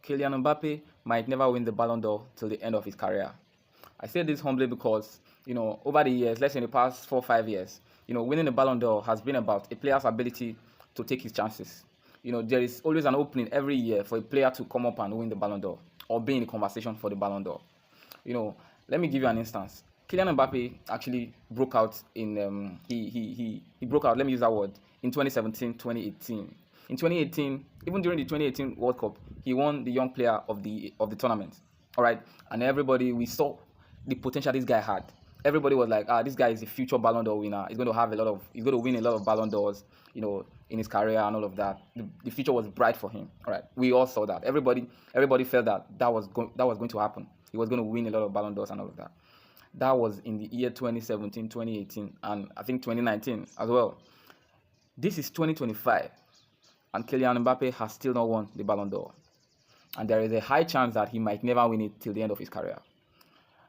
Kylian Mbappe might never win the Ballon d'Or till the end of his career. I say this humbly because, over the years, let's say in the past 4 or 5 years, winning the Ballon d'Or has been about a player's ability to take his chances. There is always an opening every year for a player to come up and win the Ballon d'Or or be in the conversation for the Ballon d'Or. Let me give you an instance. Kylian Mbappe actually broke out in he broke out, let me use that word, in 2017, 2018. In 2018, even during the 2018 World Cup, he won the young player of the tournament. All right, and we saw the potential this guy had. Everybody was like, this guy is a future Ballon d'Or winner. He's going to win a lot of Ballon d'Ors, in his career and all of that. The future was bright for him. All right, we all saw that. Everybody felt that was going to happen. He was going to win a lot of Ballon d'Ors and all of that. That was in the year 2017, 2018, and I think 2019 as well. This is 2025, and Kylian Mbappe has still not won the Ballon d'Or. And there is a high chance that he might never win it till the end of his career.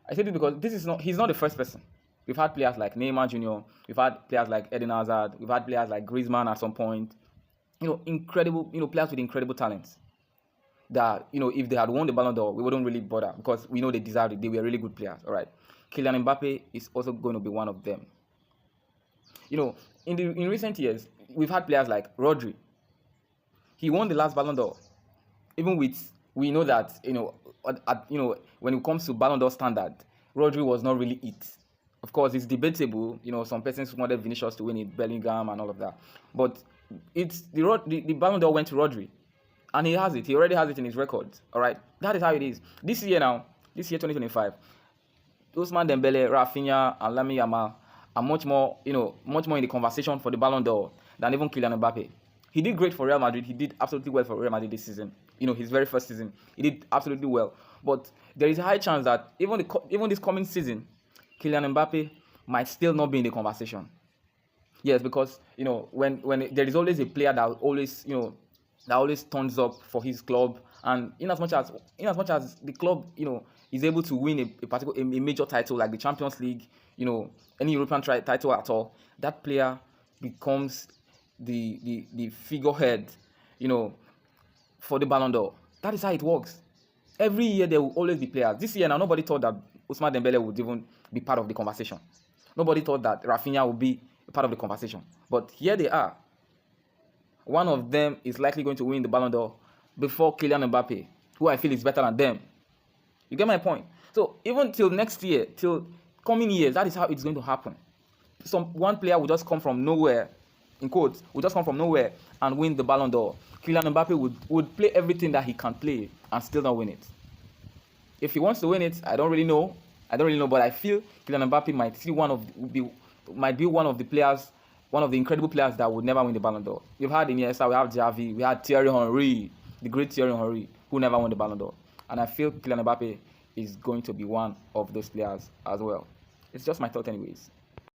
I say this because he's not the first person. We've had players like Neymar Jr., we've had players like Eden Hazard, we've had players like Griezmann at some point. Incredible, players with incredible talents. That, if they had won the Ballon d'Or, we wouldn't really bother because we know they deserved it. They were really good players, all right? Kylian Mbappe is also going to be one of them. In recent years, we've had players like Rodri. He won the last Ballon d'Or. Even with, we know that, when it comes to Ballon d'Or standard, Rodri was not really it. Of course, it's debatable. Some persons wanted Vinicius to win it, Bellingham and all of that. But it's the Ballon d'Or went to Rodri. And he has it. He already has it in his records. All right? That is how it is. This year 2025, Ousmane Dembele, Rafinha, and Lamine Yamal are much more in the conversation for the Ballon d'Or than even Kylian Mbappe. He did great for Real Madrid. He did absolutely well for Real Madrid this season. His very first season, he did absolutely well. But there is a high chance that even this coming season, Kylian Mbappe might still not be in the conversation. Yes, because when there is always a player that always turns up for his club, and in as much as the club is able to win a major title like the Champions League, any European title at all, that player becomes the figurehead for the Ballon d'Or. That is how it works. Every year there will always be players. This year now, nobody thought that Ousmane Dembele would even be part of the conversation. Nobody thought that Rafinha would be part of the conversation. But here they are. One of them is likely going to win the Ballon d'Or before Kylian Mbappe, who I feel is better than them. You get my point? So even till next year, till coming years, that is how it's going to happen. One player will just come from nowhere, in quotes, will just come from nowhere and win the Ballon d'Or. Kylian Mbappe would play everything that he can play and still not win it. If he wants to win it, I don't really know, but I feel Kylian Mbappe might be one of the players, one of the incredible players that would never win the Ballon d'Or. We've had Iniesta, we have Xavi, we had Thierry Henry, the great Thierry Henry, who never won the Ballon d'Or. And I feel Kylian Mbappe is going to be one of those players as well. It's just my thought anyways.